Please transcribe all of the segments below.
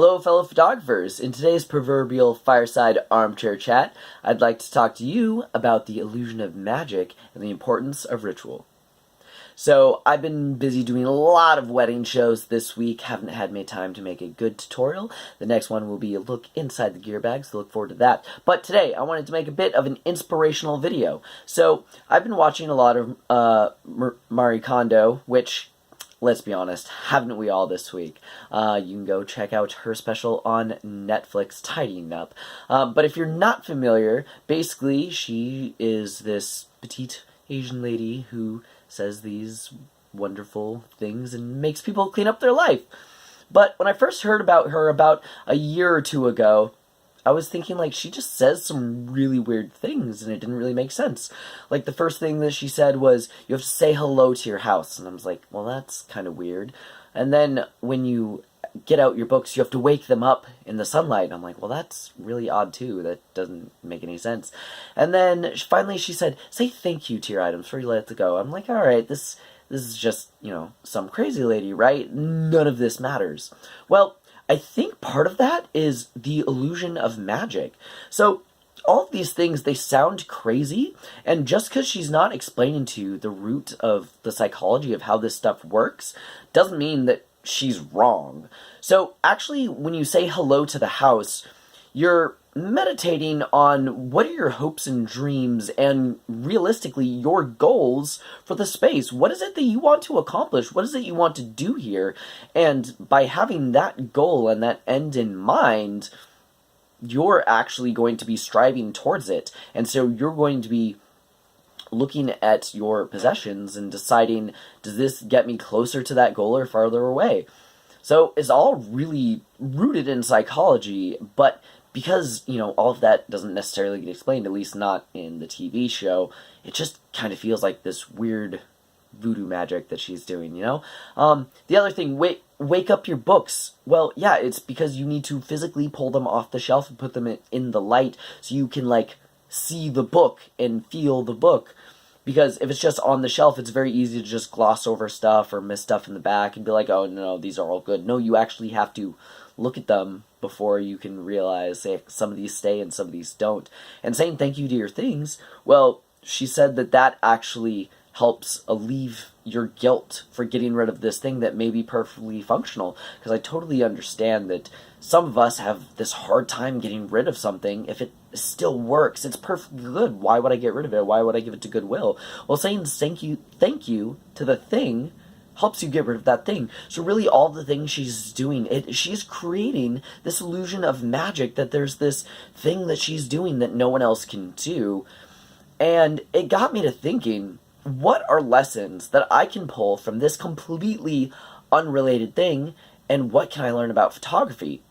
Hello, fellow photographers. In today's proverbial fireside armchair chat, I'd like to talk to you about the illusion of magic and the importance of ritual. So, I've been busy doing a lot of wedding shows this week, haven't had my time to make a good tutorial. The next one will be a look inside the gear bag, so look forward to that. But today, I wanted to make a bit of an inspirational video. So, I've been watching a lot of Marie Kondo, which, let's be honest, haven't we all this week? You can go check out her special on Netflix, Tidying Up. But if you're not familiar, basically she is this petite Asian lady who says these wonderful things and makes people clean up their life. But when I first heard about her about a year or two ago, I was thinking, like, she just says some really weird things, and it didn't really make sense. Like, the first thing that she said was, you have to say hello to your house. And I was like, well, that's kind of weird. And then when you get out your books, you have to wake them up in the sunlight. And I'm like, well, that's really odd, too. That doesn't make any sense. And then finally she said, say thank you to your items before you let it go. I'm like, all right, this is just, some crazy lady, right? None of this matters. Well, I think part of that is the illusion of magic. So, all of these things, they sound crazy, and just because she's not explaining to you the root of the psychology of how this stuff works, doesn't mean that she's wrong. So, actually, when you say hello to the house, you're meditating on what are your hopes and dreams and realistically your goals for the space. What is it that you want to accomplish? What is it you want to do here? And by having that goal and that end in mind, you're actually going to be striving towards it. And so you're going to be looking at your possessions and deciding, does this get me closer to that goal or farther away? So it's all really rooted in psychology, but because, all of that doesn't necessarily get explained, at least not in the TV show, it just kind of feels like this weird voodoo magic that she's doing, The other thing, wake up your books. Well, yeah, it's because you need to physically pull them off the shelf and put them in the light so you can, see the book and feel the book. Because if it's just on the shelf, it's very easy to just gloss over stuff or miss stuff in the back and be like, oh, no, these are all good. No, you actually have to look at them before you can realize, say, some of these stay and some of these don't. And saying thank you to your things, well, she said that actually helps alleviate your guilt for getting rid of this thing that may be perfectly functional. Because I totally understand that some of us have this hard time getting rid of something. If it still works, it's perfectly good. Why would I get rid of it? Why would I give it to Goodwill? Well, saying thank you to the thing helps you get rid of that thing. So really all the things she's doing, she's creating this illusion of magic that there's this thing that she's doing that no one else can do. And it got me to thinking, what are lessons that I can pull from this completely unrelated thing, and what can I learn about photography?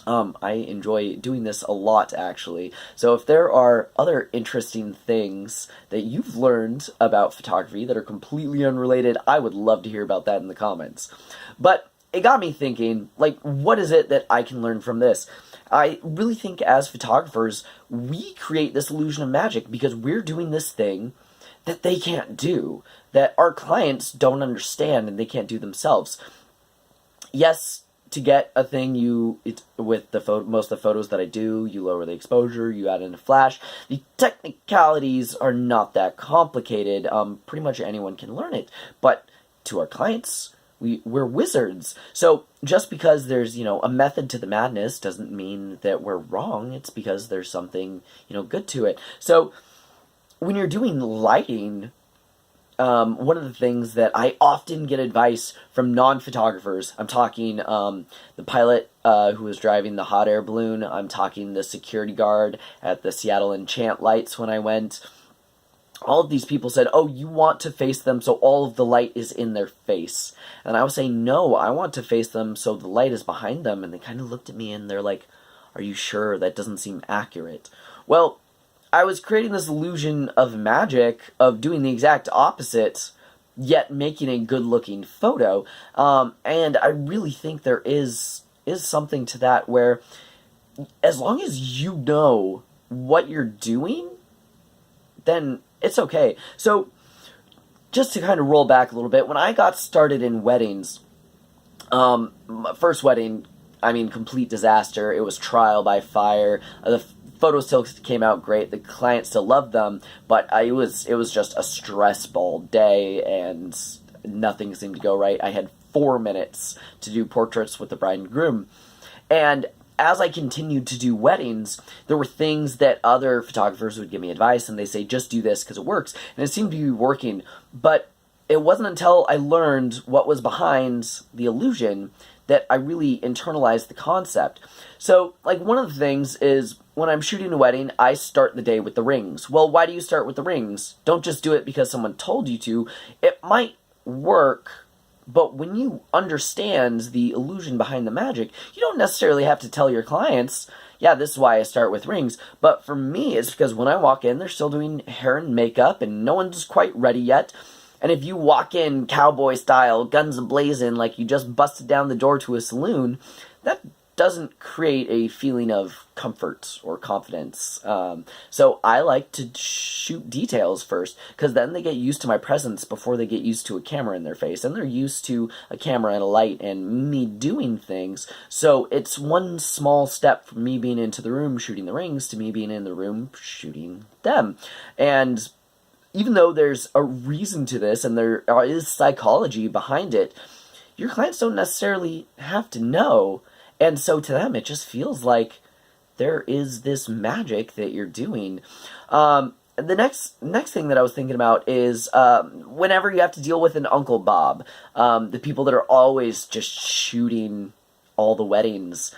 I enjoy doing this a lot, actually. So if there are other interesting things that you've learned about photography that are completely unrelated, I would love to hear about that in the comments. But it got me thinking, what is it that I can learn from this? I really think as photographers, we create this illusion of magic because we're doing this thing that they can't do, that our clients don't understand and they can't do themselves. Yes, to get a thing, with most of the photos that I do, you lower the exposure, you add in a flash. The technicalities are not that complicated. Pretty much anyone can learn it. But to our clients, we're wizards. So just because there's, a method to the madness doesn't mean that we're wrong. It's because there's something, good to it. So when you're doing lighting, one of the things that I often get advice from non-photographers, I'm talking the pilot who was driving the hot air balloon, I'm talking the security guard at the Seattle Enchant lights when I went. All of these people said, oh, you want to face them so all of the light is in their face. And I was saying, no, I want to face them so the light is behind them. And they kind of looked at me and they're like, are you sure? That doesn't seem accurate. Well, I was creating this illusion of magic of doing the exact opposite, yet making a good-looking photo. And I really think there is something to that where as long as you know what you're doing, then it's okay. So just to kind of roll back a little bit, when I got started in weddings, my first wedding, complete disaster. It was trial by fire. The photos still came out great. The client still loved them, but it was just a stress ball day, and nothing seemed to go right. I had 4 minutes to do portraits with the bride and groom, and as I continued to do weddings, there were things that other photographers would give me advice, and they say, just do this because it works, and it seemed to be working, but it wasn't until I learned what was behind the illusion that I really internalized the concept. So, like, one of the things is, when I'm shooting a wedding, I start the day with the rings. Well, why do you start with the rings? Don't just do it because someone told you to. It might work, but when you understand the illusion behind the magic, you don't necessarily have to tell your clients, yeah, this is why I start with rings. But for me, it's because when I walk in, they're still doing hair and makeup, and no one's quite ready yet. And if you walk in cowboy style, guns a-blazing, like you just busted down the door to a saloon, that doesn't create a feeling of comfort or confidence. So I like to shoot details first, because then they get used to my presence before they get used to a camera in their face. And they're used to a camera and a light and me doing things. So it's one small step from me being into the room shooting the rings to me being in the room shooting them. And even though there's a reason to this and there is psychology behind it, your clients don't necessarily have to know. And so to them, it just feels like there is this magic that you're doing. The next thing that I was thinking about is whenever you have to deal with an Uncle Bob, the people that are always just shooting all the weddings,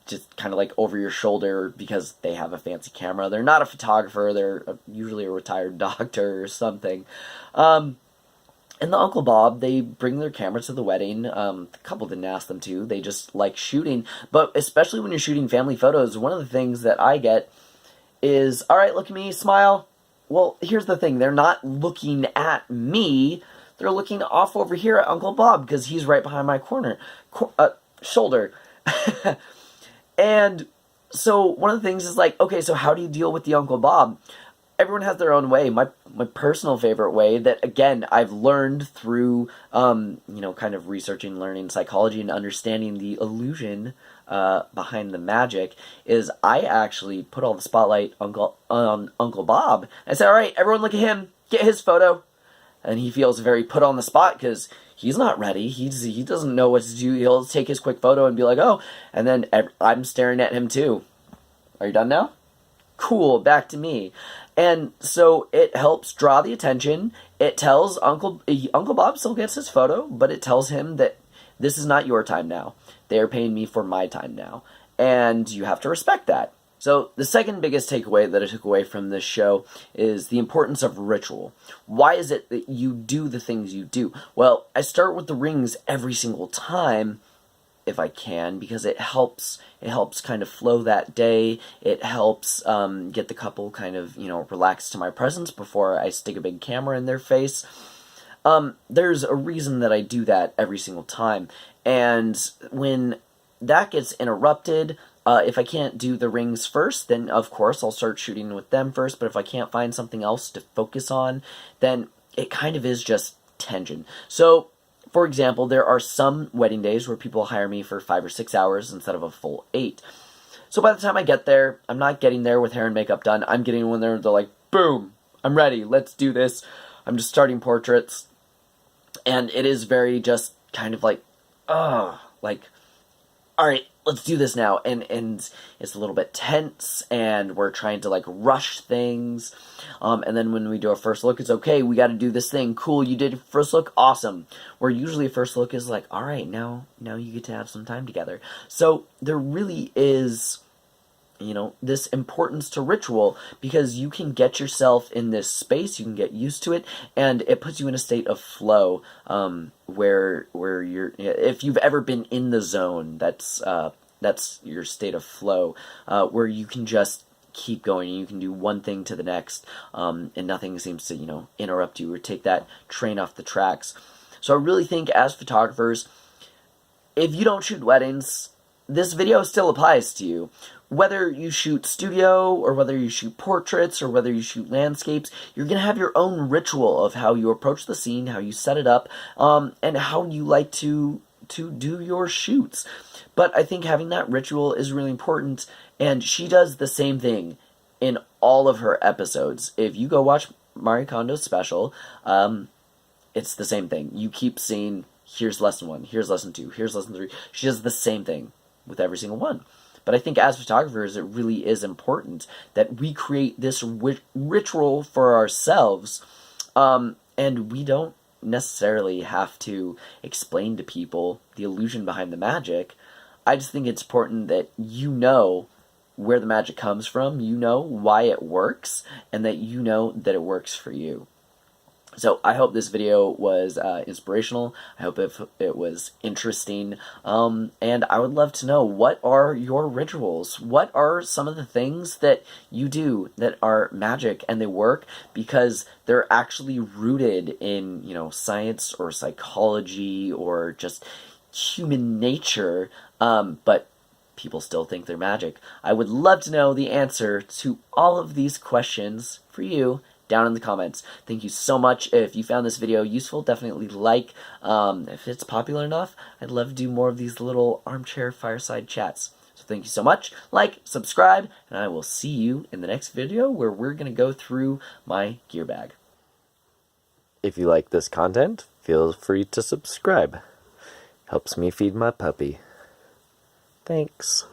just kind of like over your shoulder because they have a fancy camera. They're not a photographer. They're usually a retired doctor or something. And the Uncle Bob, they bring their camera to the wedding. The couple didn't ask them to. They just like shooting. But especially when you're shooting family photos, one of the things that I get is, all right, look at me, smile. Well, here's the thing. They're not looking at me. They're looking off over here at Uncle Bob because he's right behind my shoulder. And so one of the things is like, okay, so how do you deal with the Uncle Bob? Everyone has their own way. My personal favorite way that, again, I've learned through, kind of researching, learning psychology and understanding the illusion behind the magic is I actually put all the spotlight on Uncle Bob. I say, all right, everyone look at him, get his photo. And he feels very put on the spot because he's not ready. He doesn't know what to do. He'll take his quick photo and be like, oh, and then I'm staring at him too. Are you done now? Cool, back to me. And so it helps draw the attention. It tells Uncle Bob still gets his photo, but it tells him that this is not your time now. They are paying me for my time now. And you have to respect that. So the second biggest takeaway that I took away from this show is the importance of ritual. Why is it that you do the things you do? Well, I start with the rings every single time, if I can, because it helps kind of flow that day. It helps get the couple kind of, relaxed to my presence before I stick a big camera in their face. There's a reason that I do that every single time. And when that gets interrupted, if I can't do the rings first, then of course I'll start shooting with them first. But if I can't find something else to focus on, then it kind of is just tension. So, for example, there are some wedding days where people hire me for 5 or 6 hours instead of a full 8. So by the time I get there, I'm not getting there with hair and makeup done. I'm getting when they're like, boom, I'm ready, let's do this. I'm just starting portraits. And it is very just kind of like, all right, let's do this now. And it's a little bit tense, and we're trying to like rush things. And then when we do a first look, it's okay, we got to do this thing. Cool, you did first look, awesome. Where usually first look is like, all right, now you get to have some time together. So there really is, this importance to ritual, because you can get yourself in this space, you can get used to it, and it puts you in a state of flow, where you're, if you've ever been in the zone, that's your state of flow, where you can just keep going, and you can do one thing to the next, and nothing seems to, interrupt you or take that train off the tracks. So I really think as photographers, if you don't shoot weddings, this video still applies to you. Whether you shoot studio, or whether you shoot portraits, or whether you shoot landscapes, you're going to have your own ritual of how you approach the scene, how you set it up, and how you like to to do your shoots. But I think having that ritual is really important, and she does the same thing in all of her episodes. If you go watch Marie Kondo's special, it's the same thing. You keep seeing, here's lesson 1, here's lesson 2, here's lesson 3. She does the same thing with every single one. But I think as photographers, it really is important that we create this ritual for ourselves, and we don't necessarily have to explain to people the illusion behind the magic. I just think it's important that you know where the magic comes from, you know why it works, and that you know that it works for you. So I hope this video was inspirational. I hope it was interesting. And I would love to know, what are your rituals? What are some of the things that you do that are magic and they work because they're actually rooted in, science or psychology or just human nature, but people still think they're magic? I would love to know the answer to all of these questions for you down in the comments. Thank you so much. If you found this video useful, definitely like. If it's popular enough, I'd love to do more of these little armchair fireside chats. So thank you so much. Like, subscribe, and I will see you in the next video where we're going to go through my gear bag. If you like this content, feel free to subscribe. Helps me feed my puppy. Thanks.